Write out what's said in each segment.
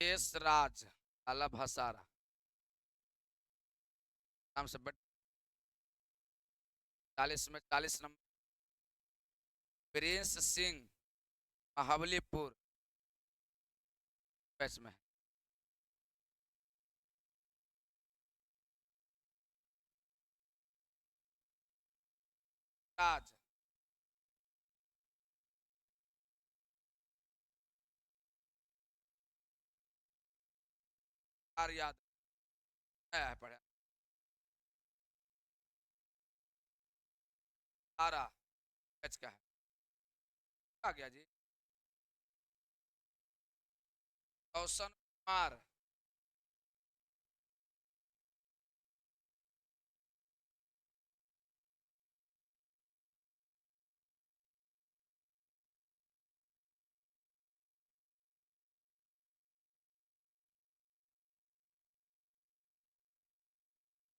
S राज अला भसारा नाम से 40 में 40 number. Prince Singh Mahabalipur batch में। राज आर यादव है पढ़ा। तारा बैच का है। आ गया जी। रोशन कुमार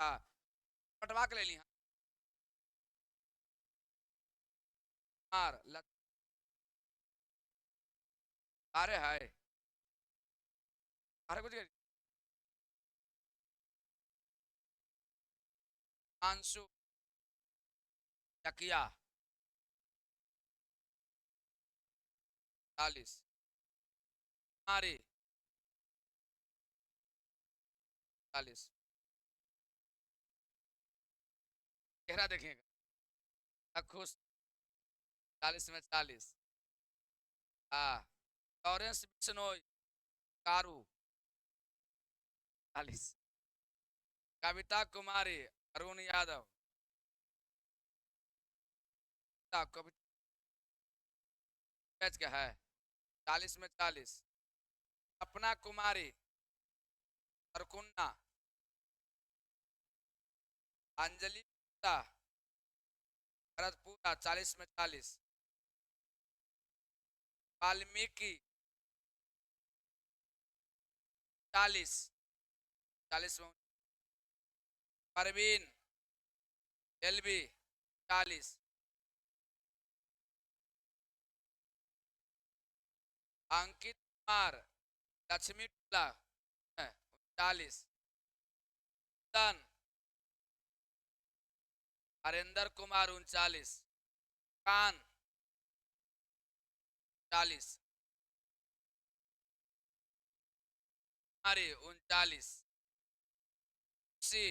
हाँ, पटवा के ले ली। कुमार अरे हाय। अरे कुछ आंसू तकिया 40। कुमारी 40। चेहरा देखिएगा। खुश 40 में 40। हाँ। लॉरेंस बिश्नोई कारू 40। कविता कुमारी अरुण यादव कविता बैच का है। 40 में 40। अपना कुमारी अरकुन्ना अंजलि गुप्ता भरतपुरा 40 में 40। वाल्मीकि 40। 40 में। परवीन एलबी 40। अंकित कुमार लक्ष्मी टोला 40। दन हरेंद्र कुमार 39। कान 40। कुमारी 39। सी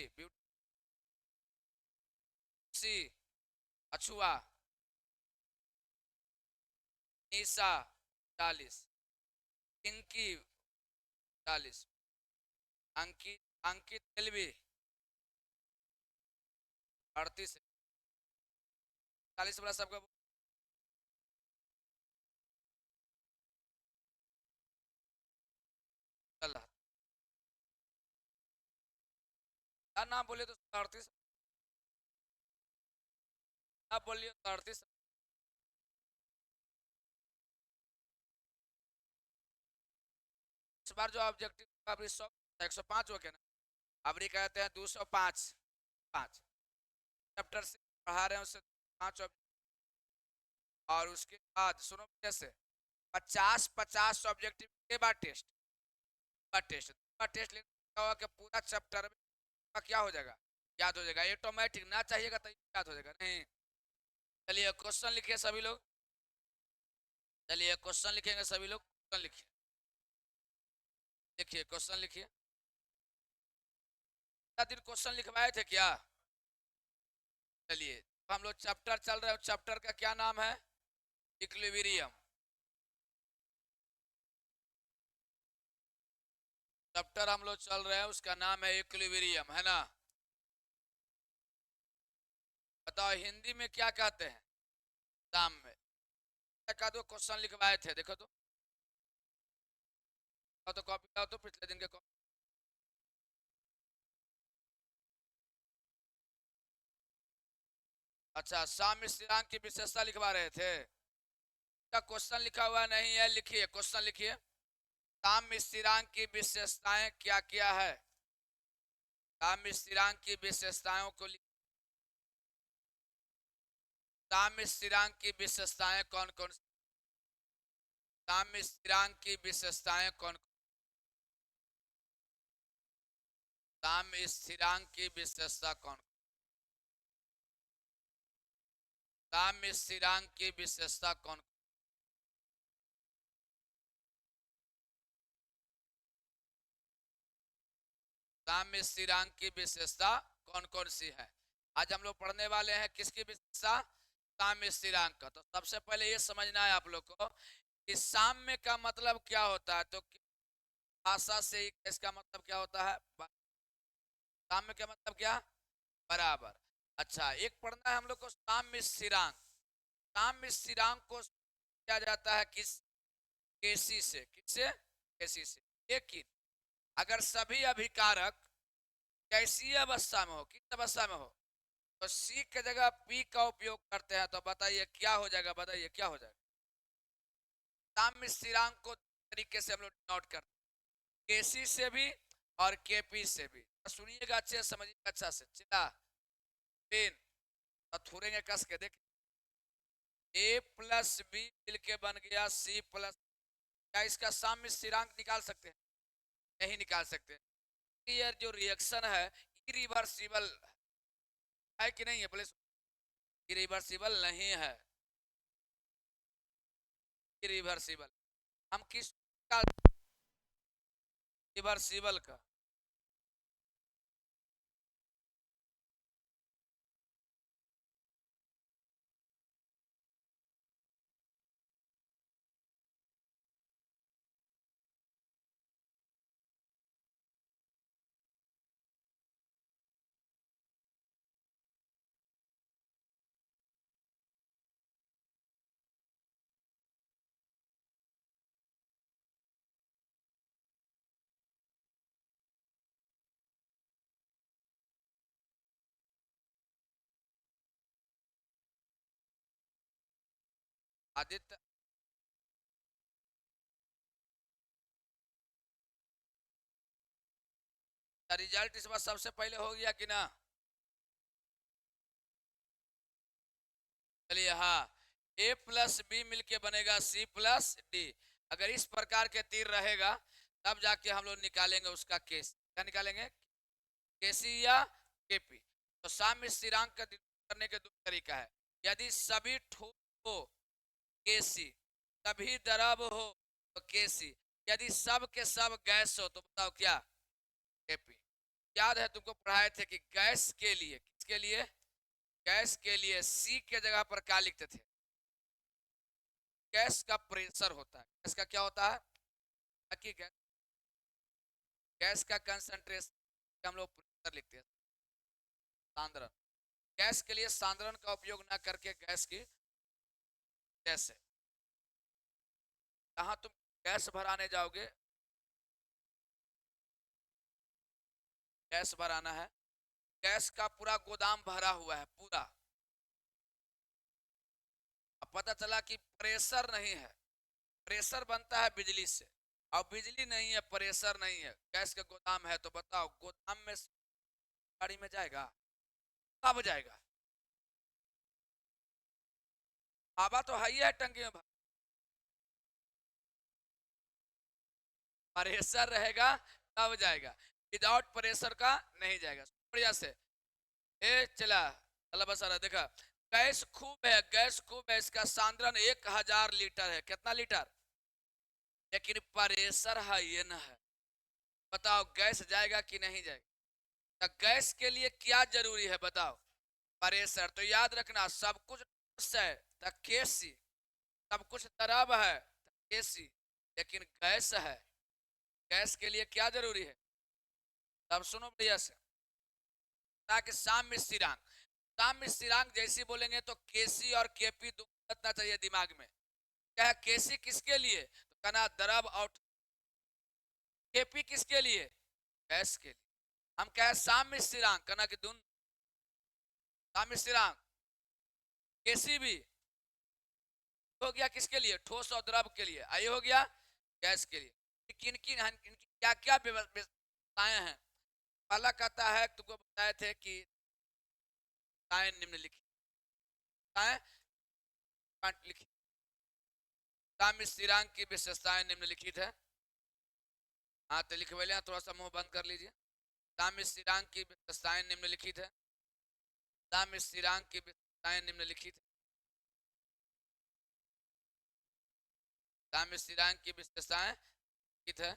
सी अछुआ निशा 40। पिंकी 40। अंकित अंकित एलबी 38। 40 वाला सबका चल रहा। क्या नाम बोलिए तो 38। आप बोलिए 38। इस बार जो ऑब्जेक्टिव अभी 105 हो गया ना। अभी कहते हैं 205 5 चैप्टर से पढ़ा रहे हैं उससे 5। और उसके बाद सुनो जैसे 50 ऑब्जेक्टिव के बाद टेस्ट। टेस्ट लेने होगा कि पूरा चैप्टर में क्या हो जाएगा याद हो जाएगा। ऑटोमेटिक ना चाहिएगा तो याद हो जाएगा नहीं। चलिए क्वेश्चन लिखिए सभी लोग। चलिए क्वेश्चन लिखेंगे सभी लोग। क्वेश्चन लिखिए। देखिए क्वेश्चन लिखिए। क्या दिन क्वेश्चन लिखवाए थे क्या? चलिए हम लोग चैप्टर चल रहे हैं। चैप्टर का क्या नाम है? इक्विलिब्रियम। चैप्टर हम लोग चल रहे हैं उसका नाम है इक्विलिब्रियम है ना। बताओ हिंदी में क्या कहते हैं एग्जाम में? का दो क्वेश्चन लिखवाए थे देखो तो कॉपी लाओ तो पिछले दिन के कॉपी। अच्छा साम्य स्थिरांक की विशेषता लिखवा रहे थे। का क्वेश्चन लिखा हुआ नहीं है लिखिए क्वेश्चन लिखिए। साम्य स्थिरांक की विशेषताएं क्या क्या है? साम्य स्थिरांक की विशेषताओं को साम्य स्थिरांक की विशेषताएं कौन कौन? साम्य स्थिरांक की विशेषताएं कौन? साम्य स्थिरांक की विशेषता कौन? साम्य स्थिरांक की विशेषता कौन? साम्य स्थिरांक की विशेषता कौन कौन सी है? आज हम लोग पढ़ने वाले हैं किसकी विशेषता? साम्य स्थिरांक का। तो सबसे पहले ये समझना है आप लोग को कि साम्य का मतलब क्या होता है। तो भाषा से इसका मतलब क्या होता है? साम्य का मतलब क्या? बराबर। अच्छा, एक पढ़ना है हम लोग को साम्य स्थिरांक। साम्य स्थिरांक को किया जाता है किस? केसी से। किससे? केसी से। लेकिन अगर सभी अभिकारक कैसी अवस्था में हो, किस अवस्था में हो, तो सी के जगह पी का उपयोग करते हैं, तो बताइए क्या हो जाएगा? बताइए क्या हो जाएगा? साम्य स्थिरांक को तरीके से हम लोग नोट करते हैं, केसी से भी और केपी से भी। तो सुनिएगा अच्छे से, समझिएगा अच्छा से। चिल्ला तीन थोड़ेंगे कस के देख। ए प्लस बी मिलके बन गया सी प्लस। क्या इसका साम्य स्थिरांक निकाल सकते हैं? नहीं निकाल सकते। ये जो रिएक्शन है इरिवर्सिबल है कि नहीं है? बोले इरिवर्सिबल नहीं है। इरिवर्सिबल हम किस का? रिवर्सिबल का। आदित्य रिजल्ट इस बार सबसे पहले हो गया कि ना? चलिए हाँ, ए प्लस बी मिलके बनेगा सी प्लस डी। अगर इस प्रकार के तीर रहेगा तब जाके हम लोग निकालेंगे उसका केस। क्या निकालेंगे? केसी या केपी। तो साम्य स्थिरांक का करने के दो तरीका है। यदि सभी ठोस हो केसी, सभी द्रव हो तो केसी, यदि सब के सब गैस हो तो बताओ क्या? केपी। याद है तुमको पढ़ाए थे कि गैस के लिए, किसके लिए? गैस के लिए सी के जगह पर क्या लिखते थे? गैस का प्रेशर होता है। गैस का क्या होता है? कि गैस का कंसंट्रेशन हम लोग प्रेशर लिखते हैं। सांद्रण। गैस के लिए सांद्रण का उपयोग ना करके गैस की, जैसे जहां तुम गैस भराने जाओगे, गैस भराना है, गैस का पूरा गोदाम भरा हुआ है पूरा। अब पता चला कि प्रेशर नहीं है। प्रेशर बनता है बिजली से, और बिजली नहीं है, प्रेशर नहीं है, गैस का गोदाम है। तो बताओ गोदाम में गाड़ी में जाएगा? कब जाएगा? हवा तो है ही है टंकी में। प्रेशर रहेगा तब जाएगा, विदाउट प्रेशर का नहीं जाएगा। बढ़िया से ए चला अल्लाह बसारा देखा। गैस खूब है, गैस खूब है, इसका सांद्रण 1000 लीटर है। कितना लीटर? लेकिन प्रेशर है ये ना है। बताओ गैस जाएगा कि नहीं जाएगा? तो गैस के लिए क्या जरूरी है बताओ? प्रेशर। तो याद रखना सब कुछ है तो केसी, सब कुछ तरब है तो केसी, लेकिन गैस है, गैस के लिए क्या जरूरी है? तब सुनो बढ़िया से, ताकि साम्य स्थिरांक, साम्य स्थिरांक जैसी बोलेंगे तो केसी और केपी रखना चाहिए दिमाग में। क्या है केसी किसके लिए? तो कहना द्रव और केपी किसके लिए? गैस के लिए। हम कहे साम्य स्थिरांक, कहना कि दोनों साम्य स्थिरांक केसी भी हो गया किसके लिए? ठोस और द्रव के लिए। आई हो गया गैस के लिए। किन किन इनकी क्या क्या व्यवस्थाएं हैं? पहला कहता है, तुमको बताए थे कि निम्नलिखित लिखी, साम्य स्थिरांक की विशेषताएं निम्नलिखित है। हाँ तो लिखवे, थोड़ा सा मुंह बंद कर लीजिए। दाम स्थिरांक की विशेषताएं निम्नलिखित है। दाम स्थिरांक की विशेषताएं निम्नलिखित है। दाम स्थिरांक की विशेषताएं निम्नलिखित है।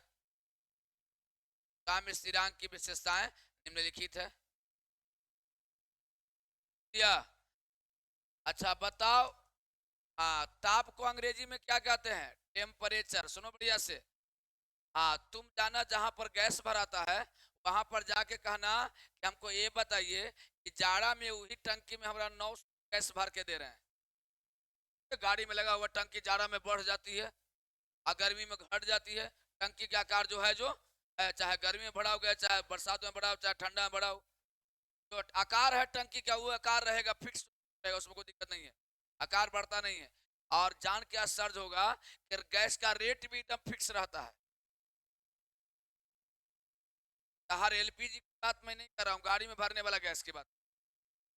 दाम स्थिरांक की विशेषताएं निम्नलिखित है। दिया। अच्छा बताओ, हाँ ताप को अंग्रेजी में क्या कहते हैं? टेम्परेचर। सुनो बढ़िया से। हाँ तुम जाना जहां पर गैस भराता है वहां पर जाके कहना कि हमको ये बताइए कि जाड़ा में वही टंकी में हमारा 900 गैस भर के दे रहे हैं। गाड़ी में लगा हुआ टंकी जाड़ा में बढ़ जाती है और गर्मी में घट जाती है। टंकी का आकार जो है चाहे गर्मी में बढ़ाओ गया, चाहे बरसात में बढ़ाओ, चाहे ठंडा में बढ़ाओ, जो आकार है टंकी का वो आकार रहेगा, फिक्स रहेगा, उसमें कोई दिक्कत नहीं है, आकार बढ़ता नहीं है। और जान के आश्चर्य होगा कि गैस का रेट भी एकदम फिक्स रहता है। हर एलपीजी की बात मैं नहीं कर रहा हूँ, गाड़ी में भरने वाला गैस की बात।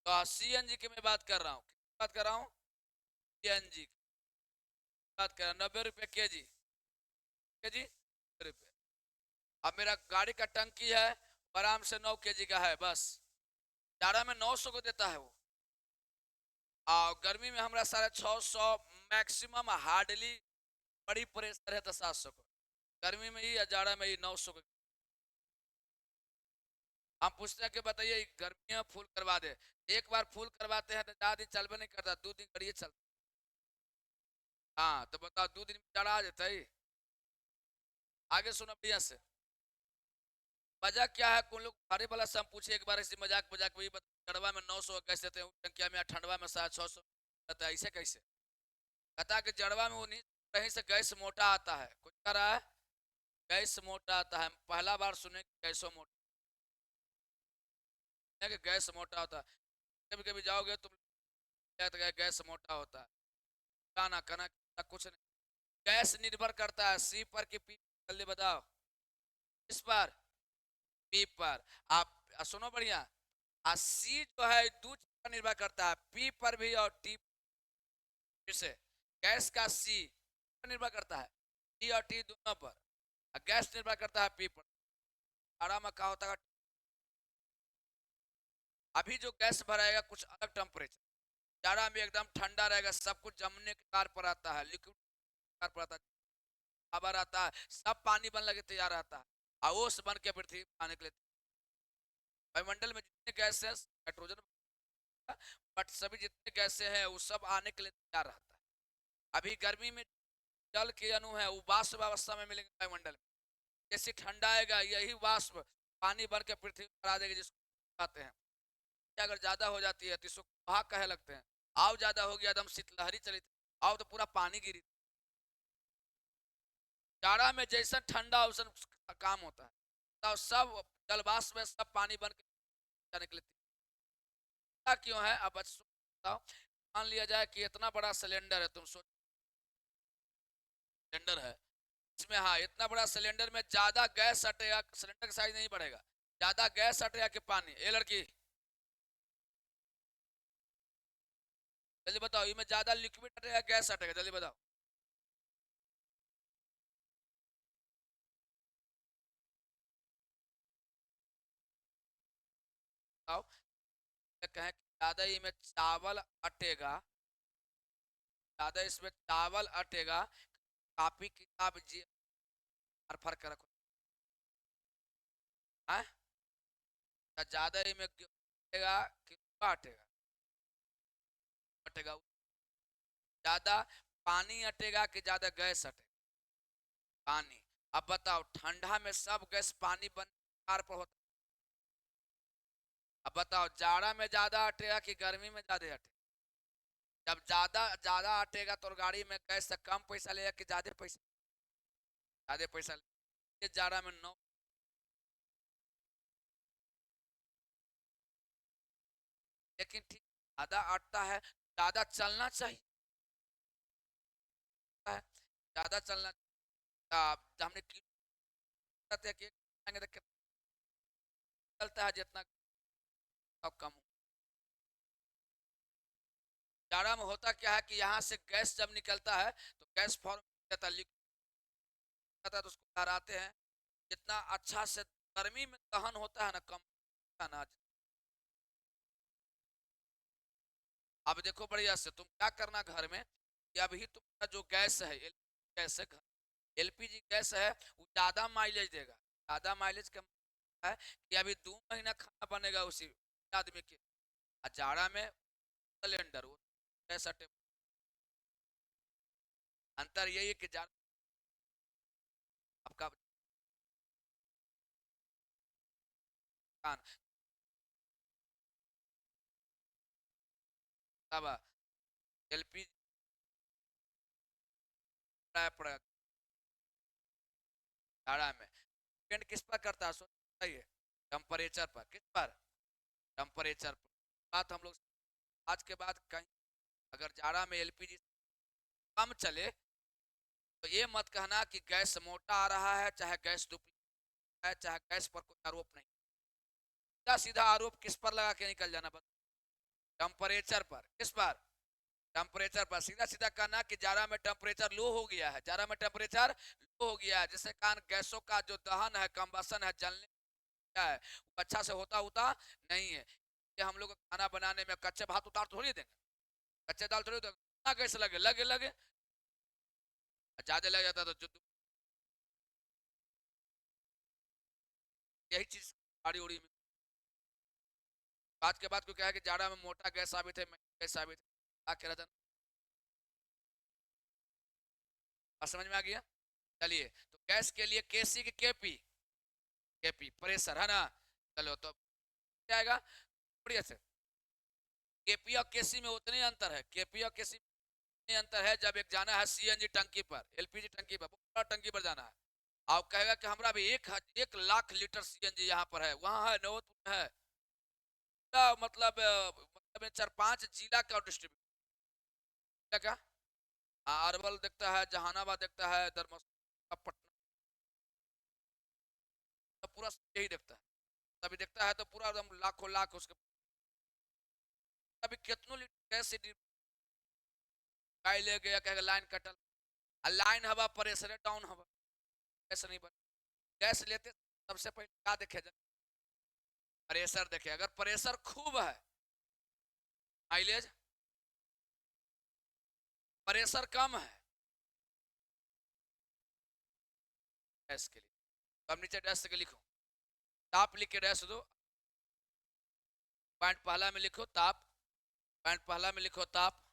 तो सीएनजी की मैं बात कर रहा हूँ, बात कर रहा हूँ सीएनजी की बात कर रहा हूँ। 90 रुपये के जी, के जी 90 रुपये। अब मेरा गाड़ी का टंकी है आराम से 9 kg का है बस, जाड़ा में 900 को देता है वो, और गर्मी में हमारा 650 मैक्सिमम, हार्डली बड़ी प्रेशर है तो 700 को, गर्मी में ही या जाड़ा में ही 900 को। हम पूछते हैं कि बताइए गर्मी में फुल करवा दे, एक बार फुल करवाते हैं तो 4 दिन चलबे नहीं करता, 2 दिन करिए चलता। हाँ तो बताओ 2 दिन में जाड़ा आ जाता है? आगे सुनो भैया से। मजाक क्या है, कुछ लोग भारी वाला से हम पूछे एक बार ऐसे मजाक मजाक वही चढ़वा में 900 कैसे देते हैं टंकिया में, ठंडवा में 650 रहता है, ऐसे कैसे? कहता कि जड़वा में वो नहीं, कहीं से गैस मोटा आता है, कुछ कह रहा है गैस मोटा आता है, पहला बार सुने गैसो मोटा है, कि गैस मोटा होता है। कभी कभी जाओगे तुम तो गैस मोटा होता है, खाना खाना कुछ नहीं। गैस निर्भर करता है सी पर कि पी, जल्दी बताओ। इस पर पी पर। आप सुनो बढ़िया, सी जो है दो चीज पर निर्भर करता है, पी पर भी और टी फिर से। गैस का सी पर निर्भर करता है, पी और टी दोनों पर, और गैस निर्भर करता है पी पर। आराम में क्या होता है, अभी जो गैस भराएगा कुछ अलग टेम्परेचर, जाड़ा में एकदम ठंडा रहेगा, सब कुछ जमने के कार पर आता है, लिक्विड कार पर आता है, खबर आता है, सब पानी बन लगे तैयार आता है, और ओस बन के पृथ्वी आने के लिए। वायुमंडल में जितने गैस है नाइट्रोजन, बट सभी जितने गैसें हैं वो सब आने के लिए तैयार रहता है। अभी गर्मी में जल के अणु है वो वाष्प अवस्था में मिलेंगे वायुमंडल में, जैसे ठंडा आएगा यही वाष्प पानी भर के पृथ्वी पर आ देगा, जिसको कहते हैं अगर ज्यादा हो जाती है तो इसको कुहा कहे लगते हैं। आव ज्यादा हो गया, एकदम शीतलहरी चली थी, आव तो पूरा पानी गिरी। जाड़ा में जैसा ठंडा वैसा काम होता है, तो सब जलवाष्प में सब पानी बन के जाने के लिए क्यों है अब बताओ। मान लिया जाए कि इतना बड़ा सिलेंडर है, तुम सोच सिलेंडर है इसमें, हाँ इतना बड़ा सिलेंडर में ज्यादा गैस हटेगा, सिलेंडर का साइज नहीं बढ़ेगा, ज्यादा गैस हटेगा कि पानी? ये लड़की जल्दी बताओ, इसमें ज्यादा लिक्विड हटेगा गैस हटेगा, जल्दी बताओ। बताओ कहें कि ज्यादा इसमें चावल अटेगा, ज्यादा इसमें चावल अटेगा, कापी किताब जी और फर्क रखो है, ज्यादा इसमें अटेगा कि अटेगा, अटेगा ज्यादा पानी अटेगा कि ज्यादा गैस अटेगा? पानी। अब बताओ ठंडा में सब गैस पानी बन पर होता, अब बताओ जाड़ा में ज्यादा अटेगा कि गर्मी में ज्यादा अटेगा? जब ज्यादा ज्यादा अटेगा तो गाड़ी में गैस से कम पैसा लेगा कि ज्यादा पैसा? ज्यादा पैसा ले, जाड़ा में 9, लेकिन ठीक ज्यादा अटता है, ज्यादा चलना चाहिए, ज्यादा चलना। हमने चलता है जितना कम। जाड़ा में होता क्या है कि यहाँ से गैस जब निकलता है तो गैस फॉर्म जाता है, लिक्विड है, तो उसको लहराते हैं, जितना अच्छा से गर्मी में दहन होता है ना, कम अनाज। अब देखो बढ़िया से तुम क्या करना घर में कि अभी तुम्हारा जो गैस है, एलपीजी गैस है, एलपीजी गैस है, वो ज्यादा माइलेज देगा। ज्यादा माइलेज का मतलब है कि अभी 2 महीना खाना बनेगा उसी आदमी के। और जाड़ा में सिलेंडर वो गैस अटे। अंतर यही है कि जाड़ा आपका खान तब एलपीजी पड़ेगा जाड़ा में। डिपेंड किस पर करता है सोचिए, टेम्परेचर पर। किस पर? टेम्परेचर पर। बात हम लोग आज के बाद कहीं अगर जाड़ा में एलपीजी कम चले तो ये मत कहना कि गैस मोटा आ रहा है, चाहे गैस डुप्लीकेट है, चाहे गैस पर कोई आरोप नहीं। सीधा सीधा आरोप किस पर लगा के निकल जाना, बस टेम्परेचर पर। किस पर? टेम्परेचर पर सीधा सीधा कहना कि जाड़ा में टेम्परेचर लो हो गया है, जाड़ा में टेम्परेचर लो हो गया है, जिससे कारण गैसों का जो दहन है, कंबसन है, जलने क्या है, वो अच्छा से होता होता नहीं है। ये हम लोग खाना बनाने में कच्चे भात उतार थोड़ी देंगे, कच्चे दाल थोड़ी देंगे, गैस लगे लगे लगे, ज्यादा लग जाता तो जो यही चीज गाड़ी उड़ी में। आज के बाद को क्या है कि जाड़ा में मोटा गैस साबित है, गैस साबित है, क्या कह रहा था? समझ में आ गया? चलिए, तो गैस के लिए केसी की केपी, केपी प्रेशर है ना। चलो तो क्या आएगा बढ़िया से। केपी और केसी में उतने अंतर है, केपी और केसी में अंतर है जब एक जाना है सीएनजी टंकी पर, एलपीजी टंकी पर, पूरा टंकी पर जाना है। आप कहेगा कि हमारा भी 1 लाख लीटर सीएनजी यहाँ पर है, वहाँ है नौतपुर है, मतलब 4-5 जिला का डिस्ट्रीब्यूट क्या। हाँ, अरवल देखता है, जहानाबाद देखता है, धर्मस्थला, पटना, तो पूरा यही देखता है। तभी देखता है तो पूरा एकदम लाखों लाख उसके। अभी कितनों लीटर गैस गाय ले गया, कहेगा लाइन कटल। लाइन हवा प्रेशर डाउन हवा, गैस नहीं बन। गैस लेते सबसे पहले क्या देखे जाए? प्रेशर देखे। अगर प्रेशर खूब है, माइलेज। प्रेशर कम है गैस के लिए, तो अब नीचे डैश के लिखो, ताप लिख के डैश दो। पॉइंट पहला में लिखो ताप, पॉइंट पहला में लिखो ताप,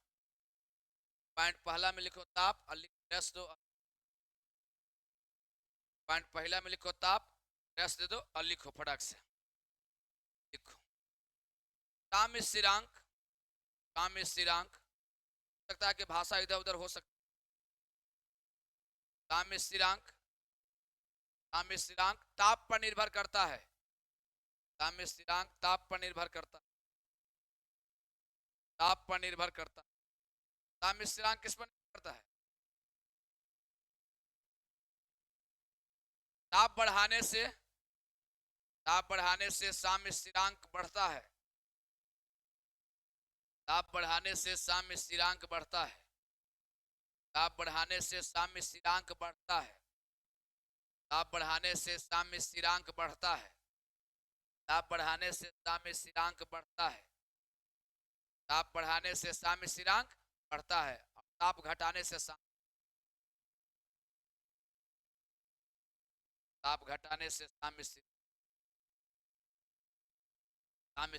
पॉइंट पहला में लिखो ताप और लिख डैश दो। पॉइंट पहला में लिखो ताप, डैश दे दो और लिखो फटाक से लिखो। काम स्थिरांक, काम स्थिरांक सकता है कि भाषा इधर उधर हो सकती। काम स्थिरांक, काम स्थिरांक ताप पर निर्भर करता है। काम स्थिरांक ताप पर निर्भर करता, ताप पर निर्भर करता। काम स्थिरांक किस पर निर्भर करता है? ताप बढ़ाने से, ताप बढ़ाने से साम्य स्थिरांक बढ़ता है। ताप बढ़ाने से साम्य स्थिरांक बढ़ता है। ताप बढ़ाने से साम्य स्थिरांक बढ़ता है। ताप बढ़ाने से साम्य स्थिरांक बढ़ता है। ताप बढ़ाने से साम्य स्थिरांक बढ़ता है। ताप बढ़ाने से साम्य स्थिरांक बढ़ता है और ताप घटाने से ताप घटाने से साम्य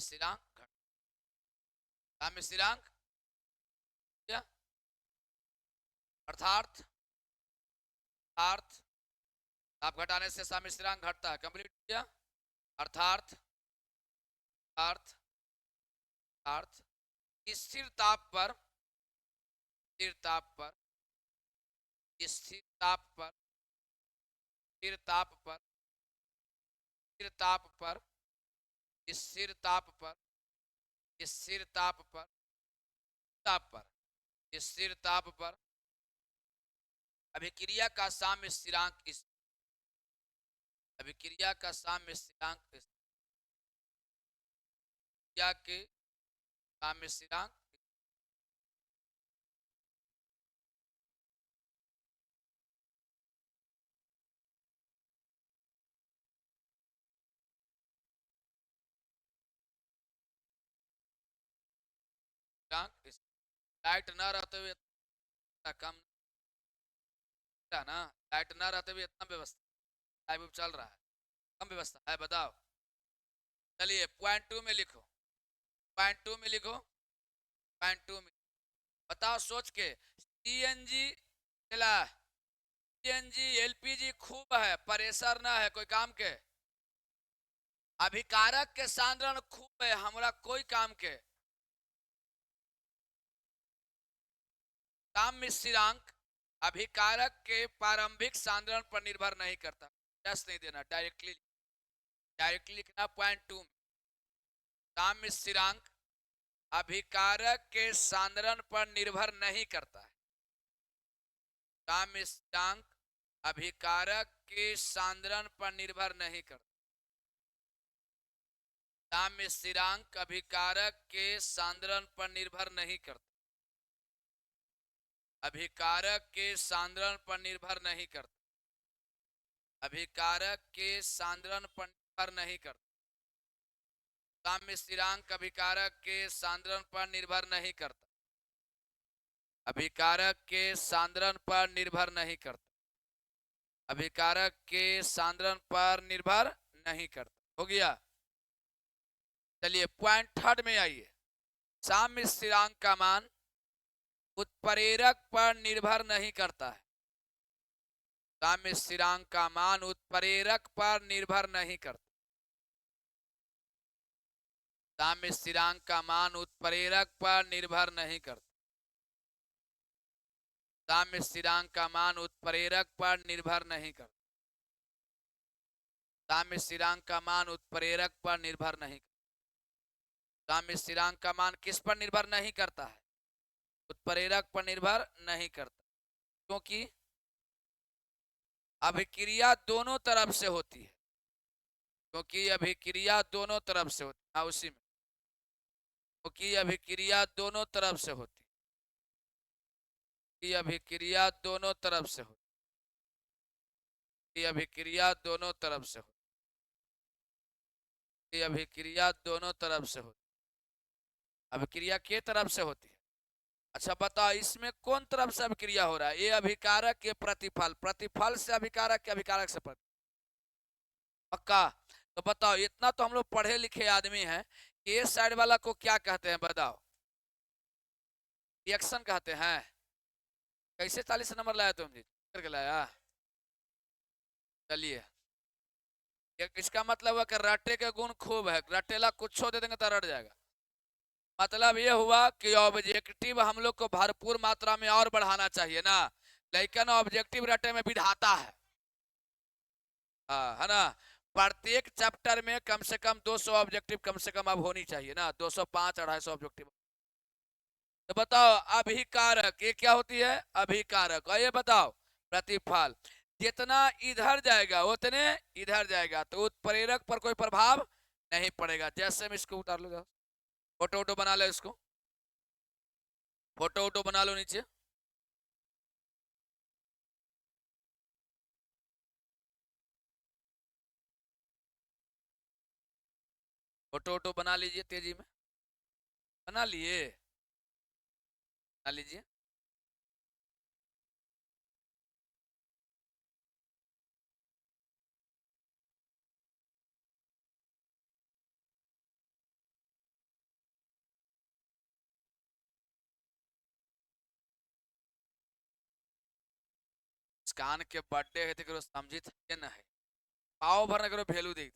स्थिरांक घट, साम्य स्थिरांक अर्थात, अर्थात ताप घटाने से साम्य स्थिरांक घटता है। कंप्लीट किया। अर्थात, अर्थ, अर्थ स्थिर ताप पर, स्थिर ताप पर, स्थिर ताप पर, स्थिर ताप पर, स्थिर ताप पर, स्थिर ताप पर, स्थिर ताप पर, ताप पर, स्थिर ताप पर अभिक्रिया का साम्य स्थिरांक, अभिक्रिया का साम्य स्थिरांक, क्रिया के साम्य स्थिरांक लाइट ना रहते हुए इतना कम ना, लाइट ना रहते हुए इतना व्यवस्था, लाइव चल रहा है, कम व्यवस्था है, बताओ। चलिए पॉइंट 2 में लिखो, पॉइंट 2 में लिखो, पॉइंट 2 में बताओ सोच के। सीएनजी चला, सीएनजी एलपीजी खूब है, प्रेशर ना है, कोई काम के। अभिकारक के सांद्रण खूब है, हमरा कोई काम के। साम्य स्थिरांक अभिकारक के प्रारंभिक सांद्रण पर निर्भर नहीं करता। जस्ट नहीं देना, डायरेक्टली डायरेक्टली लिखना पॉइंट 2 में। साम्य स्थिरांक अभिकारक के सांद्रण पर निर्भर नहीं करता है। साम्य स्थिरांक अभिकारक के सांद्रण पर निर्भर नहीं करता। साम्य स्थिरांक अभिकारक के सांद्रण पर निर्भर नहीं करता। अभिकारक के सांद्रण पर निर्भर नहीं करता। अभिकारक के सांद्रण पर निर्भर नहीं करता। साम्य स्थिरांक अभिकारक के सांद्रण पर निर्भर नहीं करता। अभिकारक के सांद्रण पर निर्भर नहीं करता। अभिकारक के सांद्रण पर निर्भर नहीं करता। हो गया। चलिए पॉइंट 3 में आइए। साम्य स्थिरांक का मान उत्प्रेरक पर निर्भर नहीं करता है। साम्य स्थिरांक का मान उत्प्रेरक पर निर्भर नहीं करता। साम्य स्थिरांक का मान उत्प्रेरक पर निर्भर नहीं करता। साम्य स्थिरांक का मान उत्प्रेरक पर निर्भर नहीं करता। साम्य स्थिरांक का मान उत्प्रेरक पर निर्भर नहीं करता। साम्य स्थिरांक का मान किस पर निर्भर नहीं करता है? उत्प्रेरक पर निर्भर नहीं करता, क्योंकि अभिक्रिया दोनों तरफ से होती है। क्योंकि अभिक्रिया दोनों तरफ से होती है। उसी में क्योंकि अभिक्रिया दोनों तरफ से होती है। अभिक्रिया दोनों तरफ से होती है। अभिक्रिया दोनों तरफ से होती है। अभिक्रिया दोनों तरफ से होती है। अभिक्रिया के तरफ से होती है। अच्छा बताओ इसमें कौन तरफ से अभिक्रिया हो रहा है? ये अभिकारक के प्रतिफल, प्रतिफल से अभिकारक के, अभिकारक से प्रतिफल। पक्का? तो बताओ इतना तो हम लोग पढ़े लिखे आदमी हैं। ए साइड वाला को क्या कहते हैं बताओ? रिएक्शन कहते हैं। कैसे 40 नंबर लाया तुम जी? करके लाया। चलिए इसका मतलब हुआ कि रट्टे के गुण खूब है, रट्टेला कुछ दे देंगे तो रट जाएगा। मतलब ये हुआ कि ऑब्जेक्टिव हम लोग को भरपूर मात्रा में और बढ़ाना चाहिए ना, लेकिन ऑब्जेक्टिव रटे में विधाता है। है ना? प्रत्येक चैप्टर में कम से कम 200 ऑब्जेक्टिव कम से कम अब होनी चाहिए ना, 205 250 ऑब्जेक्टिव। तो बताओ अभिकारक ये क्या होती है? अभिकारक। और ये बताओ प्रतिफल, जितना इधर जाएगा उतने इधर जाएगा, तो उत्प्रेरक पर कोई प्रभाव नहीं पड़ेगा। जैसे मैं इसको उतार लो, फोटो वोटो बना लो, इसको फोटो वोटो बना लो नीचे। फोटो वोटो बना लीजिए, तेजी में बना लिए, बना लीजिए। मुस्कान के बर्थडे है तो समझी थे ना है, पाव भर करो भेलू दी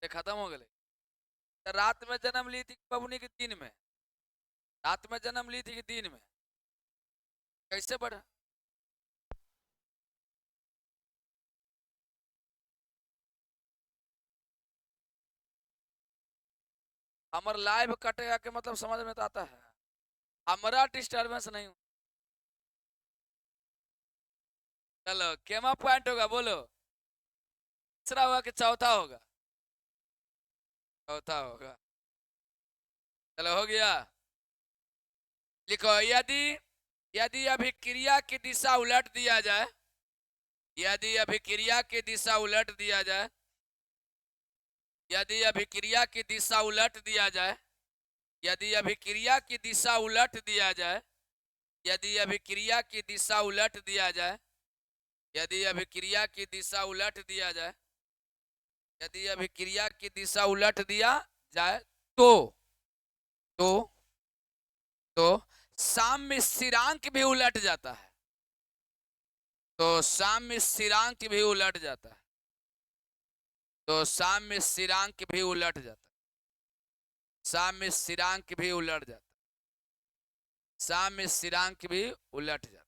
खत्म हो गए। रात में जन्म ली थी बबुनी के दिन में, रात में जन्म ली थी कि दिन में? कैसे बढ़ा? हमार लाइव कटेगा के मतलब समझ में तो आता है, हमारा डिस्टर्बेंस नहीं। चलो केमा पॉइंट होगा बोलो? तीसरा होगा कि चौथा होगा? चौथा होगा। चलो हो गया। लिखो यदि यदि अभिक्रिया की दिशा उलट दिया जाए, यदि अभिक्रिया की दिशा उलट दिया जाए, यदि अभिक्रिया की दिशा उलट दिया जाए, यदि अभिक्रिया की दिशा उलट दिया जाए, यदि अभिक्रिया की दिशा उलट दिया जाए, यदि अभिक्रिया की दिशा उलट दिया जाए, यदि अभिक्रिया की दिशा उलट दिया जाए तो तो तो साम्य स्थिरांक भी उलट जाता है, तो साम्य स्थिरांक भी उलट जाता है, तो साम्य स्थिरांक भी उलट जाता है, साम्य स्थिरांक भी उलट जाता है, साम्य स्थिरांक भी उलट जाता है,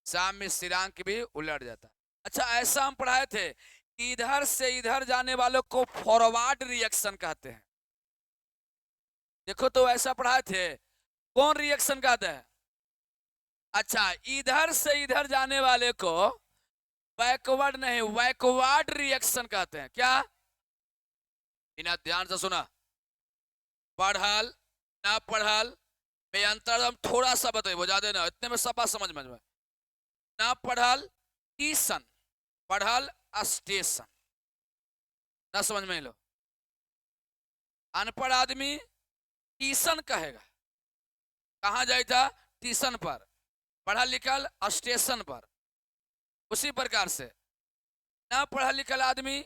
साम्य स्थिरांक भी उलट जाता है। अच्छा, ऐसा हम पढ़ाए थे कि इधर से इधर जाने वालों को फॉरवर्ड रिएक्शन कहते हैं। देखो तो ऐसा पढ़ाए थे, कौन रिएक्शन कहते हैं? अच्छा, इधर से इधर जाने वाले को बैकवर्ड नहीं, बैकवर्ड रिएक्शन कहते हैं। क्या? बिना ध्यान से सुना, पढ़ल ना पढ़ल में अंतर हम थोड़ा सा बताइए, ज्यादा ना, इतने में सब बात समझ में। ना पढ़ल ट्यूशन, पढ़ल स्टेशन, ना समझ में लो। अनपढ़ आदमी ट्यूशन कहेगा, कहाँ जाएगा? ट्यूशन पर। पढ़ा लिखल स्टेशन पर। उसी प्रकार से ना पढ़ा लिखल आदमी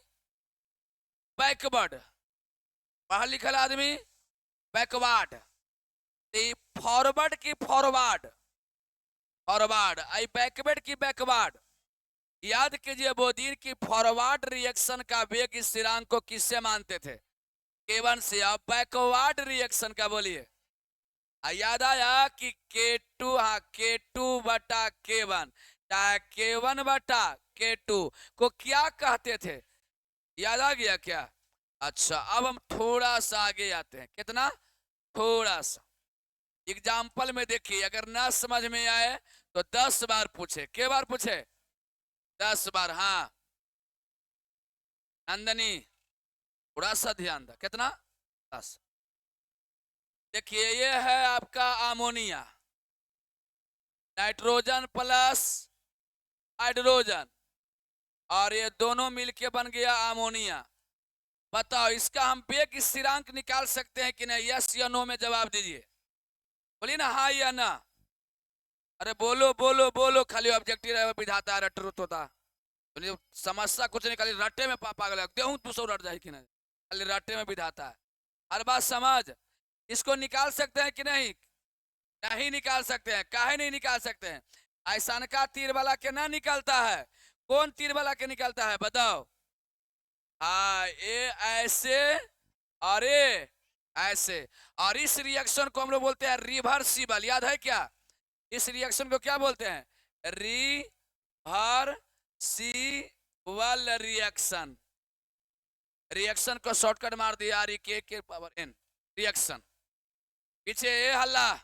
बैकवर्ड, पढ़ा लिखल आदमी बैकवर्ड, फॉरवर्ड की फॉरवर्ड, फॉरवर्ड आई बैकवर्ड की बैकवर्ड। याद कीजिए वो दिन की फॉरवर्ड रिएक्शन का वेग स्थिरांक को किससे मानते थे? K1 से। अब बैकवर्ड रिएक्शन का बोलिए। याद आया कि K2, हाँ K2 बटा K1, K1 बटा K2 को क्या कहते थे? याद आ गया क्या? अच्छा, अब हम थोड़ा सा आगे आते हैं। कितना? थोड़ा सा। एग्जाम्पल में देखिए, अगर ना समझ में आए तो 10 बार पूछे। के बार पूछे? 10 बार। हाँ नंदनी, थोड़ा सा ध्यान दो। कितना? 10। देखिए, ये है आपका अमोनिया, नाइट्रोजन प्लस हाइड्रोजन, और ये दोनों मिलके बन गया अमोनिया। बताओ इसका हम वेग स्थिरांक निकाल सकते हैं कि नहीं? यस या नो में जवाब दीजिए। बोलिए ना, हाँ या ना। अरे बोलो बोलो बोलो, खाली ऑब्जेक्टिव विधाता है, ट्रुथ होता। समस्या कुछ नहीं, खाली रट्टे में पागल गेहूं तू सौ रट जाए कि नहीं, खाली रट्टे में विधाता है। हर बात समझ। इसको निकाल सकते हैं कि नहीं? नहीं निकाल सकते हैं। काहे नहीं निकाल सकते हैं? ऐसा का तीर वाला के ना निकलता है। कौन तीर वाला के निकलता है बताओ? हाँ, ये ऐसे और ये ऐसे। और इस रिएक्शन को हम लोग बोलते हैं रिवर्सिबल। याद है क्या? इस रिएक्शन को क्या बोलते हैं? Reversible reaction. रिएक्शन को शॉर्टकट मार दिया, आर के पावर एन, रिएक्शन। पीछे ए हल्ला,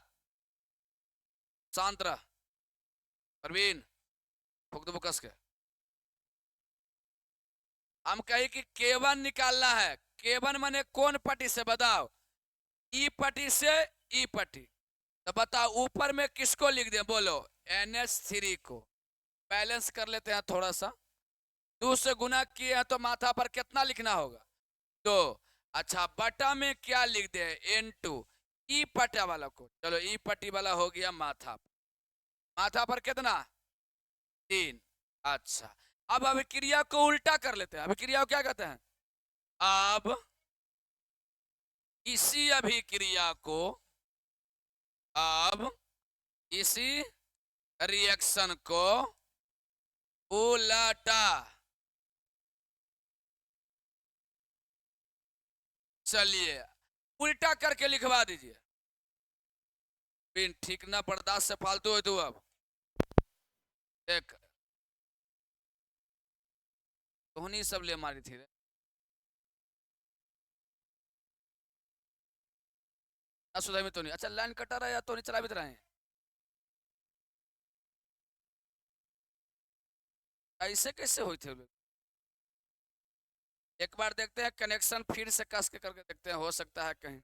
शांत रह परवीन, फुक दो कस के। हम कहे कि K1 निकालना है। K1 माने कौन पट्टी से बताओ? ई पट्टी से ई पट्टी। तो बताओ ऊपर में किसको लिख दें? बोलो, NH3 को। बैलेंस कर लेते हैं थोड़ा सा। 2 से गुना किए हैं तो माथा पर कितना लिखना होगा? 2। अच्छा, बटा में क्या लिख दे? N2। ई पट्टा वाला को, चलो ई पट्टी वाला हो गया माथा पर। माथा पर कितना? 3। अच्छा, अब अभिक्रिया को उल्टा कर लेते हैं। अभिक्रिया को क्या कहते हैं? अब इसी अभिक्रिया को, अब इसी रिएक्शन को उलटा। चलिए उल्टा करके लिखवा दीजिए। पिन ठीक ना बर्दाश्त से फालतू है तू। अब देख, तोहनी सब ले मारी थी रे। सुधाई में तो नहीं। अच्छा, लाइन कटा रहा है या तो नहीं चला भी रहे हैं? ऐसे कैसे हुई थे लोग? एक बार देखते हैं, कनेक्शन फिर से कस के करके देखते हैं, हो सकता है कहीं।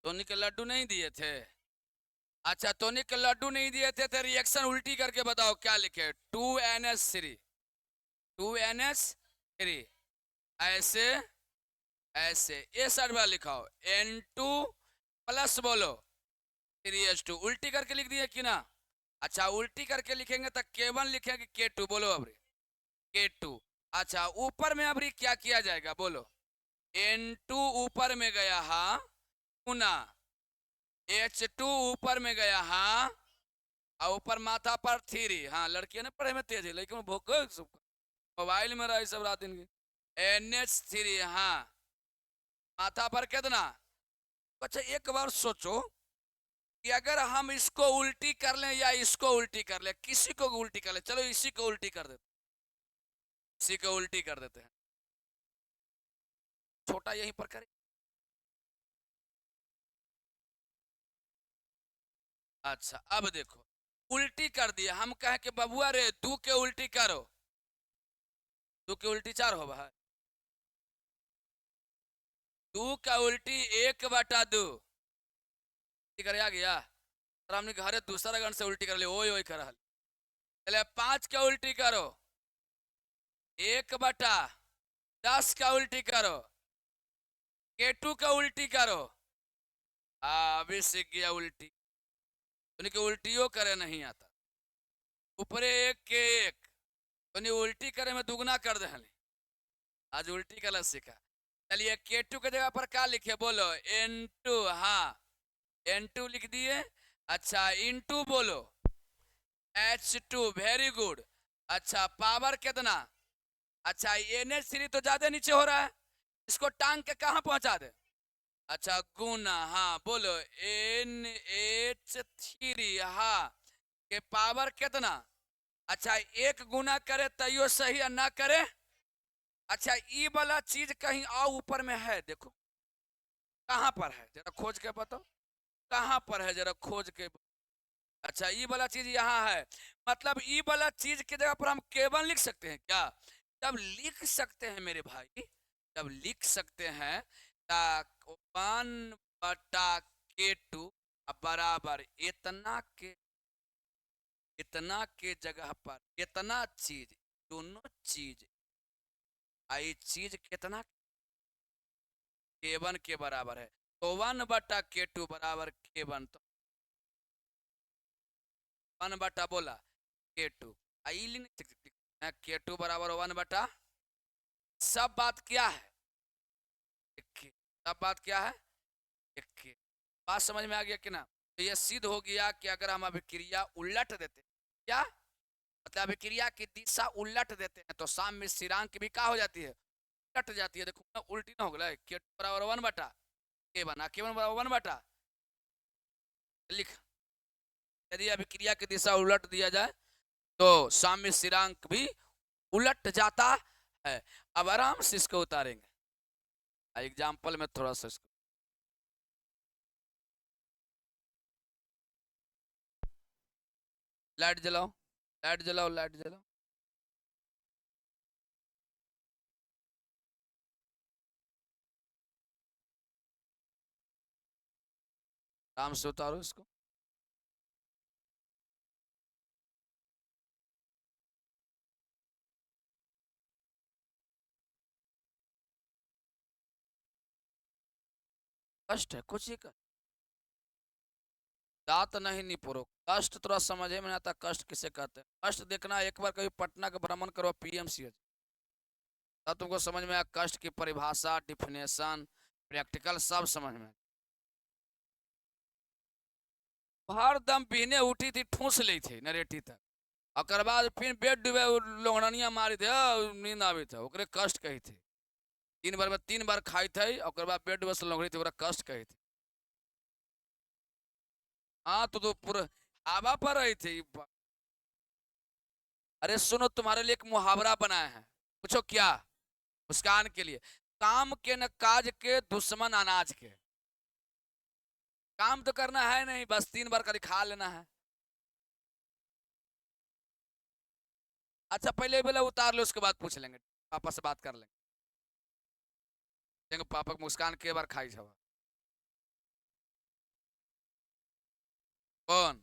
धोनी के लड्डू नहीं दिए थे? अच्छा टोनिक के लड्डू नहीं दिए थे तो रिएक्शन उल्टी करके बताओ क्या लिखे, 2NH3, 2NH3, ऐसे ऐसे ये साइड वाला लिखाओ, N2 प्लस बोलो 3H2, उल्टी करके लिख दिए कि ना। अच्छा उल्टी करके लिखेंगे तो K1 लिखेंगे K2, बोलो अब K2। अच्छा ऊपर में अब क्या किया जाएगा बोलो, N2 ऊपर में गया हाँ, पुना H2 ऊपर में गया हाँ, और ऊपर माथा पर 3, हाँ लड़कियां ना पढ़े में तेज है लेकिन भूख मोबाइल में रहा सब रात दिन की, NH3 हाँ, माथा पर कितना। अच्छा एक बार सोचो कि अगर हम इसको उल्टी कर लें या इसको उल्टी कर लें, किसी को उल्टी कर लें, चलो इसी को उल्टी कर देते, इसी को उल्टी कर देते हैं, छोटा यहीं पर करें। अच्छा अब देखो उल्टी कर दिया, हम कहें कि बबुआ रे दू के उल्टी करो, दू के उल्टी 4 हो भाई, दू का उल्टी 1/2 करे आ गया, और हमने घरे दूसरा गण से उल्टी कर ले, ओए ओए कर, चले 5 का उल्टी करो, 1/10 का उल्टी करो, K2 का उल्टी करो। अभी सीख गया उल्टी, उनके उल्टियों करे नहीं आता, ऊपरे एक के एक, तो उल्टी करे में दुगना कर दे, आज उल्टी कलर सीखा। चलिए K2 के जगह पर क्या लिखे बोलो, N2, हाँ N2 लिख दिए। अच्छा N2 बोलो, H2, वेरी गुड। अच्छा पावर कितना, अच्छा NH3 तो ज्यादा नीचे हो रहा है, इसको टांग के कहां पहुंचा दे, अच्छा गुना, हाँ बोलो NH3 हाँ, के पावर कितना, अच्छा एक गुना करे तैयो सही या ना करे। अच्छा ई वाला चीज कहीं और ऊपर में है, देखो कहां पर है जरा खोज के बताओ, कहां पर है जरा खोज के। अच्छा ई वाला चीज यहाँ है, मतलब ई वाला चीज की जगह पर हम केवल लिख सकते हैं क्या, जब लिख सकते हैं मेरे भाई, जब लिख सकते हैं 1/K2 बराबर इतना के जगह पर इतना चीज, दोनों चीज आई चीज कितना K1 के बराबर है, तो 1/K2 बराबर K1, तो 1 बोला K2, आई K2 बराबर 1, सब बात क्या है, इक्के, सब बात क्या है इक्के, बात समझ में आ गया कि ना। तो ये सिद्ध हो गया कि अगर हम अभिक्रिया उलट देते, क्या मतलब अभिक्रिया की दिशा उलट देते हैं तो साम में स्थिरांक भी क्या हो जाती है, उलट जाती है, देखो ना उल्टी ना हो गया, K2 बराबर 1/K1, K1 बराबर 1 लिख, यदि अभिक्रिया की दिशा उलट दिया जाए तो साम्य स्थिरांक भी उलट जाता है। अब आराम से इसको उतारेंगे एग्जाम्पल में, थोड़ा सा इसको लाइट जलाओ, लाइट जलाओ, लाइट जलाओ, आराम से उतारो इसको। कष्ट है कुछ ही का, दांत नहीं निपुरो, कष्ट थोड़ा समझे में आता, कष्ट किसे कहते हैं, कष्ट देखना एक बार कभी पटना का भ्रमण करो PMCH, तब तुमको समझ में आया कष्ट की परिभाषा, डिफिनेशन, प्रैक्टिकल सब समझ में। हर दम पीने उठी थी ठूस ली थी नरेटी तक, और बाद फिर बेड डूबे लोहड़निया मारी थे, नींद आवी थे, ओकरे कष्ट कही थी, 3 बार में 3 बार खाई थे, और बाद बेड डूबे से लोहड़ी थी, ओकरा कष्ट कही थी। हाँ तो पूरा हवा पर रही थी। अरे सुनो तुम्हारे लिए एक मुहावरा बनाए हैं, पूछो क्या, मुस्कान के लिए, काम के न काज के दुश्मन अनाज के, काम तो करना है नहीं, बस 3 बार कभी खा लेना है। अच्छा पहले बोला उतार लो, उसके बाद पूछ लेंगे, पापा से बात कर लेंगे, पापा मुस्कान के बार खाई छवा, कौन?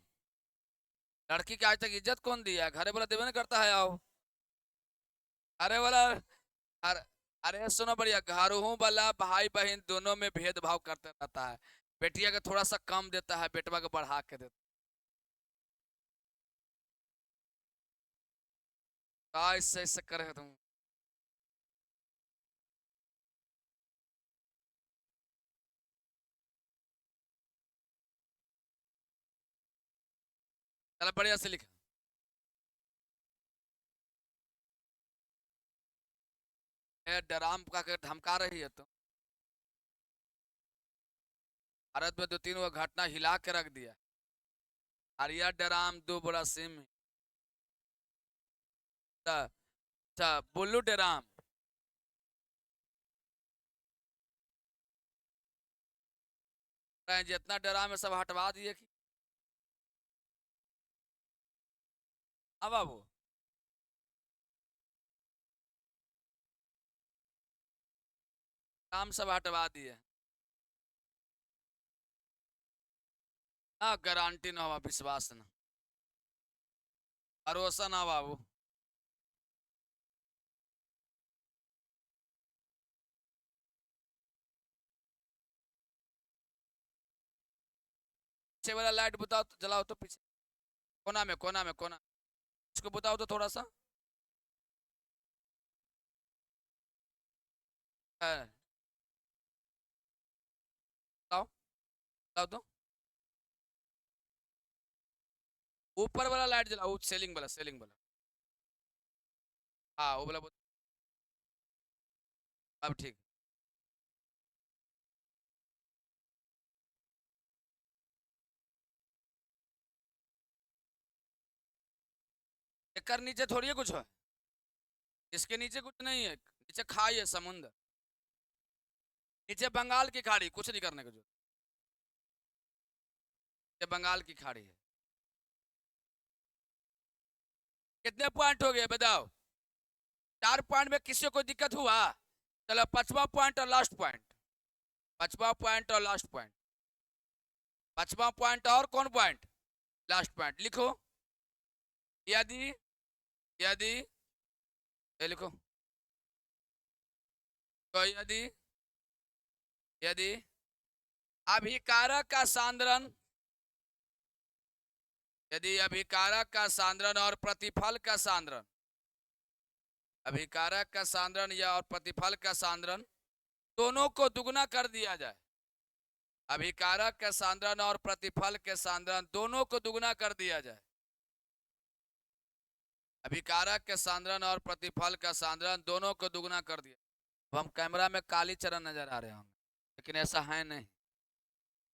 लड़की की आज तक इज्जत कौन दिया है? घरे वाला देवे नहीं करता है। आओ अरे वाला। अरे अरे सुनो बढ़िया, घरों वाला भाई बहन दोनों में भेदभाव करते रहता है। बेटिया का थोड़ा सा कम देता है, बेटवा को बढ़ा के देता है। इससे इससे करे तुम। चल बढ़िया से लिख। डराम का के धमका रही है तो। भारत में दो तीन वो घटना हिला के रख दिया। आरिया डराम दो बड़ा सिम। अच्छा बुल्लू डराम। जितना डराम है सब हटवा दिए कि। हाँ बाबू। काम सब हटवा दिए। हाँ गारंटी ना हुआ, विश्वास ना। भरोसा ना बाबू। पीछे वाला लाइट बताओ तो, जलाओ तो पीछे। कोना में कोना में कोना। इसको बताओ तो थोड़ा सा। है, बताओ। बताओ तो। ऊपर वाला लाइट जलाओ, सेलिंग वाला सेलिंग वाला। हाँ वो वाला अब ठीक। एकर नीचे थोड़ी है कुछ है। इसके नीचे कुछ नहीं है, नीचे खाई है, समुद्र। नीचे बंगाल की खाड़ी, कुछ नहीं करने को जो। ये बंगाल की खाड़ी है। कितने पॉइंट हो गए बताओ? 4 पॉइंट में किसी को दिक्कत हुआ? चलो 5वां पॉइंट और लास्ट पॉइंट। 5वां पॉइंट और लास्ट पॉइंट। 5वां पॉइंट और कौन पॉइंट? लास्ट पॉइंट लिखो। यदि यदि ये लिखो। तो यदि यदि अभिकारक का सांद्रण, यदि अभिकारक का सांद्रण और प्रतिफल का सांद्रण, अभिकारक का सांद्रण या और प्रतिफल का सांद्रण दोनों को दुगना कर दिया जाए। अभिकारक के सांद्रण और प्रतिफल के सांद्रण दोनों को दुगना कर दिया जाए। अभिकारक के सांद्रण और प्रतिफल का सांद्रण दोनों को दुगना कर दिया। अब हम कैमरा में काली चरण नजर आ रहे होंगे, लेकिन ऐसा है नहीं।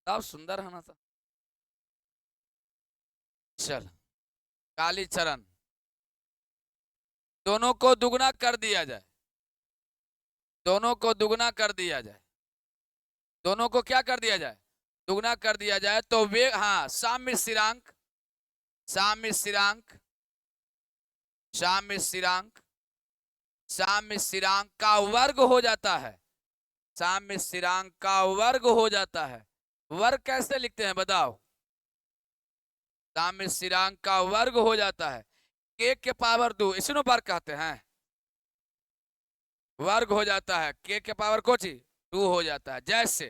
तब सुंदर है ना तो। चल काली चरण दोनों को दुगना कर दिया जाए। दोनों को दुगना कर दिया जाए। दोनों को क्या कर दिया जाए? दुगना कर दिया जाए तो वे, हाँ, साम्य स्थिरांक, साम्य स्थिरांक, साम्य स्थिरांक, साम्य स्थिरांक का वर्ग हो जाता है। साम्य स्थिरांक का वर्ग हो जाता है। वर्ग कैसे लिखते हैं बताओ? साम्य स्थिरांक का वर्ग हो जाता है के पावर 2, इसनो वर्ग कहते हैं। वर्ग हो जाता है के पावर को ची 2 हो जाता है। जैसे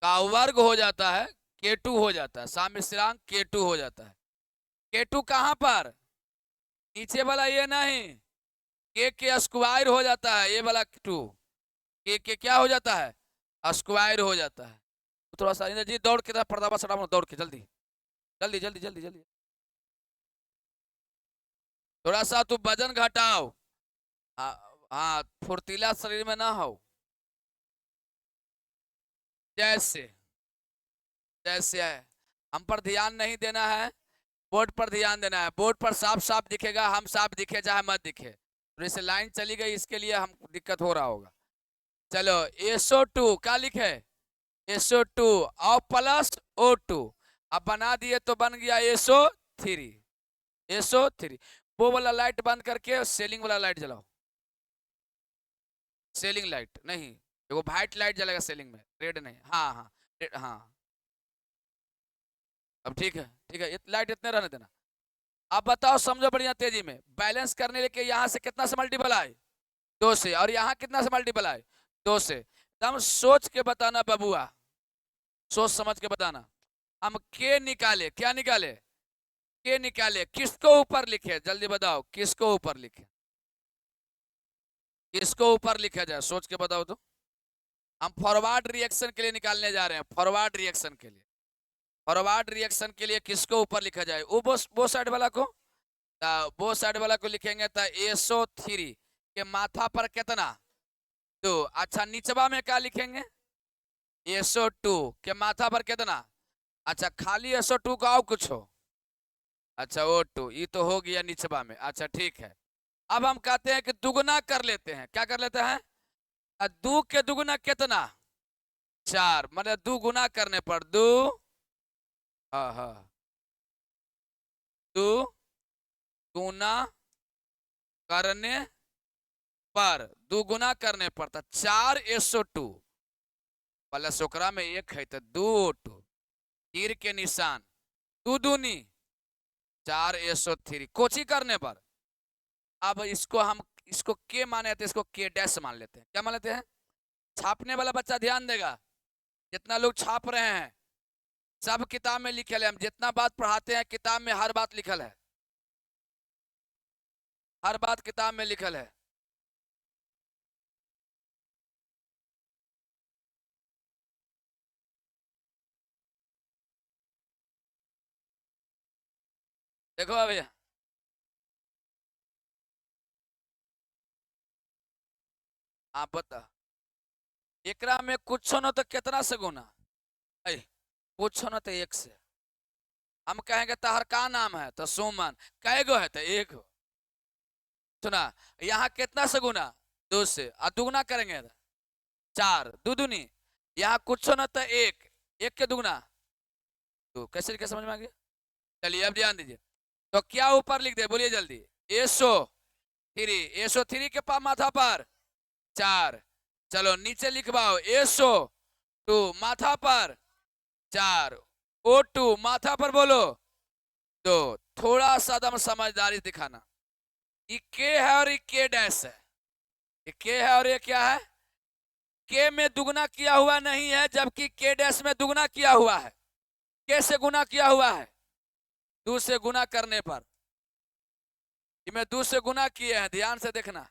का वर्ग हो जाता है K2 हो जाता है, साम्य स्थिरांक K2 हो जाता है। K2 कहां पर? नीचे वाला ये नहीं, के स्क्वायर हो जाता है, ये वाला 2 के क्या हो जाता है? स्क्वायर हो जाता है। थोड़ा सा जी दौड़ के पर्दा सटा, दौड़ के जल्दी जल्दी जल्दी जल्दी जल्दी। थोड़ा सा तू वजन घटाओ। हाँ फुर्तीला शरीर में ना हो। जैसे जैसे है, हम पर ध्यान नहीं देना है, बोर्ड पर ध्यान देना है। बोर्ड पर साफ साफ दिखेगा, हम साफ दिखे चाहे मत दिखे। तो जैसे लाइन चली गई, इसके लिए हम दिक्कत हो रहा होगा। चलो SO2 क्या लिखे? SO2 और प्लस O2। अब बना दिए तो बन गया SO3। SO3। वो वाला लाइट बंद करके सेलिंग वाला लाइट जलाओ। सेलिंग लाइट नहीं, वो व्हाइट लाइट जलेगा सेलिंग में, रेड नहीं। हाँ हाँ रेड, हाँ। अब ठीक है, ठीक है, लाइट इतने रहने देना। अब बताओ, समझो बढ़िया तेजी में। बैलेंस करने के यहाँ से कितना से मल्टीपल आए? 2 से। और यहाँ कितना से मल्टीपल आए? 2 से। एकदम सोच के बताना बबुआ, सोच समझ के बताना। हम के निकाले, क्या निकाले? के निकाले। किसको ऊपर लिखे? जल्दी बताओ, किसको ऊपर लिखे? किसको ऊपर लिखा जाए? सोच के बताओ तो। हम फॉरवर्ड रिएक्शन के लिए निकालने जा रहे हैं, फॉरवर्ड रिएक्शन के लिए। फॉरवर्ड रिएक्शन के लिए किसको ऊपर लिखा जाए? वो साइड वाला को, वो साइड वाला को लिखेंगे तो SO3 के माथा पर कितना? 2। अच्छा, निचवा में क्या लिखेंगे? SO2 के माथा पर कितना? अच्छा, खाली SO2 का और कुछ हो? अच्छा, O2, ये तो हो गया निचवा में। अच्छा ठीक है, अब हम कहते हैं कि दुगना कर लेते हैं। क्या कर लेते हैं? 2 के दुगना कितना? 4। मतलब 2 गुना करने पर 2, हाँ हाँ, 2 गुना करने पर, 2 गुना करने पर था 4SO2 प्लस ओकरा में 1 है तो 2O2, तीर के निशान, 2 दूनी 4SO3 कोची करने पर। अब इसको हम, इसको के माने थे, इसको के डैश मान लेते हैं। क्या मान लेते हैं? छापने वाला बच्चा ध्यान देगा, जितना लोग छाप रहे हैं सब किताब में लिखल है। हम जितना बात पढ़ाते हैं किताब में हर बात लिखल है, हर बात किताब में लिखल है। देखो अभी, आप बता, एकरा में कुछ न तो कितना से गुना, कुछ न तो 1 से। हम कहेंगे तहर का नाम है तो सुमन, कै गो है तो 1 गो। सुना, यहाँ कितना से गुना? 2 से। और दुगना करेंगे 4, 2 दूनी, यहाँ कुछ न तो 1, 1 के दुगना 2। कैसे क्या समझ में आ गया? चलिए अब ध्यान दीजिए, तो क्या ऊपर लिख दे, बोलिए जल्दी। SO3, SO3 के पास माथा पर 4। चलो नीचे लिखवाओ, SO2 माथा पर 4, O2 माथा पर बोलो 2। थोड़ा सा दम समझदारी दिखाना। ये के है और ये के डैश है। ये के है और ये क्या है? के में दुगना किया हुआ नहीं है, जबकि के डैश में दुगना किया हुआ है। के से गुना किया हुआ है 2 से गुना करने पर। इनमें 2 से गुना किए हैं, ध्यान से देखना।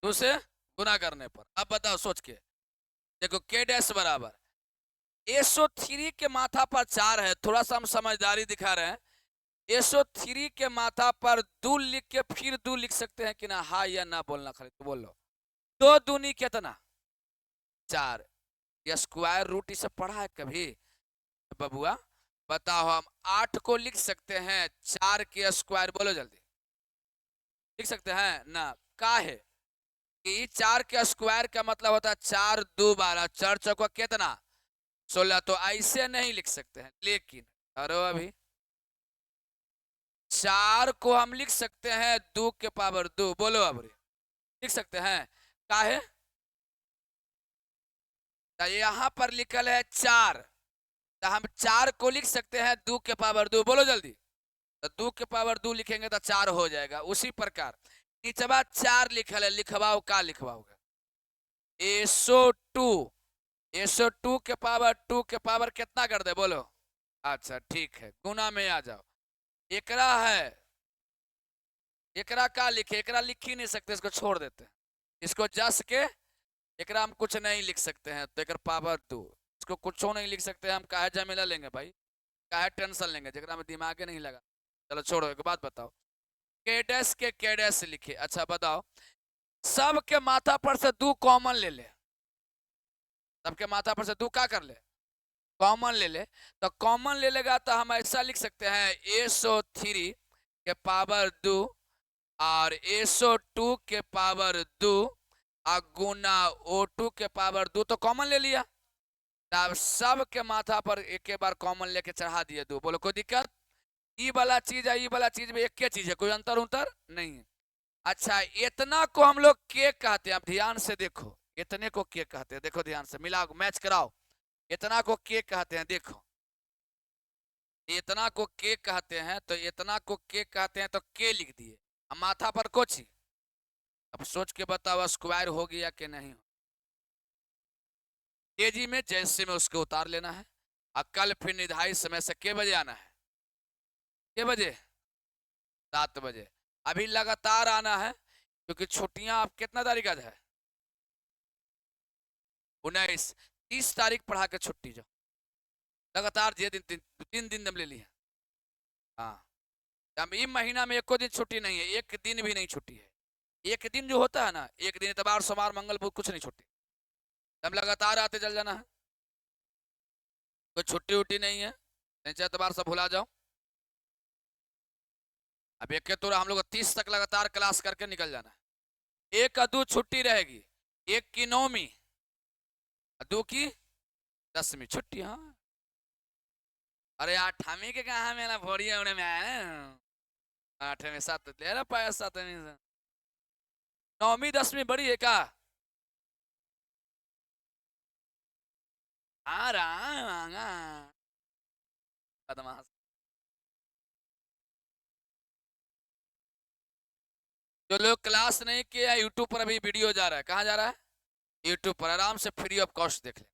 दो से गुना करने पर। अब बताओ सोच के देखो, के डैश बराबर SO3 के माथा पर 4 है। थोड़ा सा हम समझदारी दिखा रहे हैं। SO3 के माथा पर 2 लिख के फिर 2 लिख सकते हैं कि ना? हाँ या ना बोलना, खाली तो बोल लो। 2 दूनी कितना? 4। ये स्क्वायर रूट इसे पढ़ा है कभी बबुआ? बताओ, हम 8 को लिख सकते हैं 4 के स्क्वायर, बोलो जल्दी। लिख सकते हैं ना? का है कि 4 के स्क्वायर का मतलब होता है 4 2 12, 4 चौका कितना? 16। तो ऐसे नहीं लिख सकते हैं, लेकिन अरे अभी 4 को हम लिख सकते हैं 2 के पावर 2, बोलो अब लिख सकते हैं। का है? तो यहाँ पर लिखल है 4, तो हम 4 को लिख सकते हैं 2 के पावर 2, बोलो जल्दी। तो 2 के पावर 2 लिखेंगे तो 4 हो जाएगा। उसी प्रकार नीचवा 4 लिखल है, लिखवाओ, का लिखवाओगे? SO2, SO2 के पावर 2 के पावर कितना कर दे, बोलो। अच्छा ठीक है, गुना में आ जाओ। एकरा है, एकरा का लिखे? एकरा लिख ही नहीं सकते, इसको छोड़ देते हैं। इसको जस के एकरा हम कुछ नहीं लिख सकते हैं, तो एक पावर 2, इसको कुछ नहीं लिख सकते हैं हम। काहे झमेला लेंगे भाई, काहे टेंशन लेंगे जरा में दिमाग नहीं लगा। चलो छोड़ो, एक बात बताओ, केडेस के केडेस लिखे। अच्छा बताओ, सबके माथा पर से 2 कॉमन ले ले, सबके माथा पर से 2 क्या कर ले? कॉमन ले ले। तो कॉमन ले लेगा तो हम ऐसा लिख सकते हैं SO3 के पावर 2 और SO2 के पावर 2 और गुना O2 के पावर 2, तो कॉमन ले लिया। तब सब के माथा पर एक बार कॉमन लेके चढ़ा दिए 2, बोलो कोई दिक्कत? ई वाला चीज है, ई वाला चीज में एक ही चीज है, कोई अंतर उतर नहीं है। अच्छा, इतना को हम लोग के कहते हैं, अब ध्यान से देखो, इतने को के कहते हैं, देखो ध्यान से मिलाओ मैच कराओ। इतना को के कहते हैं, देखो इतना को के कहते हैं, तो इतना को के कहते हैं, तो के लिख दिए। अब माथा पर कुछ, अब सोच के बताओ स्क्वायर हो गया कि नहीं। तेजी में जैसे में उसको उतार लेना है। और कल फिर निर्धारित समय से के बजे आना है, के बजे 7 बजे। अभी लगातार आना है, क्योंकि छुट्टियां आप कितना तारीख आज है 19, 30 तारीख पढ़ा के छुट्टी जाओ लगातार। जे दिन 3 दिन दम ले लिया। हाँ, अब इस महीना में एको दिन छुट्टी नहीं है, एक दिन भी नहीं छुट्टी है। एक दिन जो होता है ना, एक दिन इतवार सोमवार मंगल बुध कुछ नहीं छुट्टी, हम लगातार आते चल जाना है। कोई छुट्टी उट्टी नहीं है, नहीं एतवार सब भुला जाओ। अब एक के तोरा हम लोग 30 तक लगातार क्लास करके निकल जाना है। एक का 2 छुट्टी रहेगी, एक की 9वीं, 2 की 10वीं छुट्टी। हाँ, अरे 8वीं के कहा मेरा भोरिया उड़े में आया, 8वीं 7 ले रहा पाया 7वीं से। 9वीं 10वीं बड़ी है क्या? आ रहा बदमाश। जो लोग क्लास नहीं किया, यूट्यूब पर अभी वीडियो जा रहा है, कहाँ जा रहा है? यूट्यूब पर आराम से फ्री ऑफ कॉस्ट देख ले।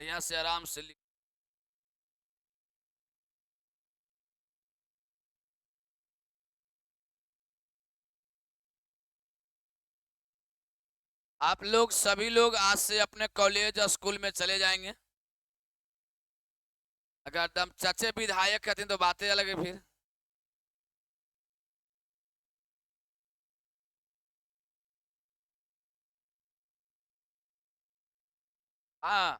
यहाँ से आराम से आप लोग सभी लोग आज से अपने कॉलेज और स्कूल में चले जाएंगे। अगर दम चाचे विधायक कहते हैं तो बातें अलग है फिर। हाँ,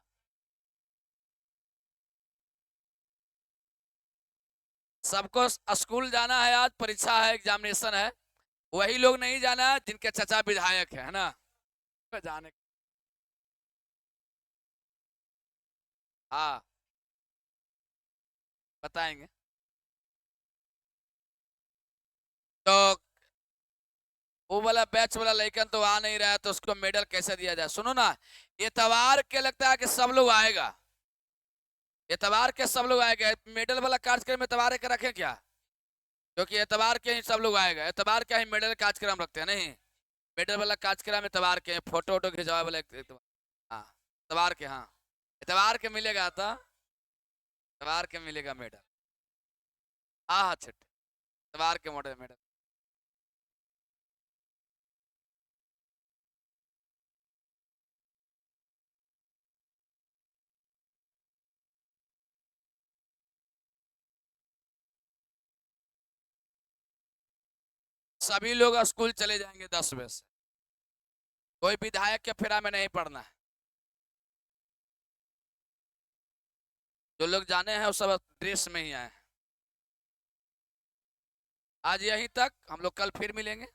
सबको स्कूल जाना है, आज परीक्षा है, एग्जामिनेशन है। वही लोग नहीं जाना है जिनके चाचा विधायक है ना, जाने। हाँ, बताएंगे। तो वो वाला बैच वाला लड़कन तो आ नहीं रहा है, तो उसको मेडल कैसे दिया जाए? सुनो ना, इतवार के लगता है कि सब लोग आएगा, इतवार के सब लोग आएगा। मेडल वाला कार्यक्रम इतवार के रखें क्या? क्योंकि एतवार के ही सब लोग आएगा, एतवार के ही मेडल कार्यक्रम रखते हैं नहीं। मेडल वाला कार्यक्रम एतवार के, फोटो वोटो खिंचवा वाला हाँ एतवार के, हाँ एतवार के मिलेगा, तो एतवार के मिलेगा मेडल। हाँ हाँ छठ एतवार के मोटे मेडल। सभी लोग स्कूल चले जाएंगे 10 बजे से। कोई विधायक के फेरा में नहीं पड़ना है। जो लोग जाने हैं वो सब ड्रेस में ही आए हैं। आज यहीं तक, हम लोग कल फिर मिलेंगे।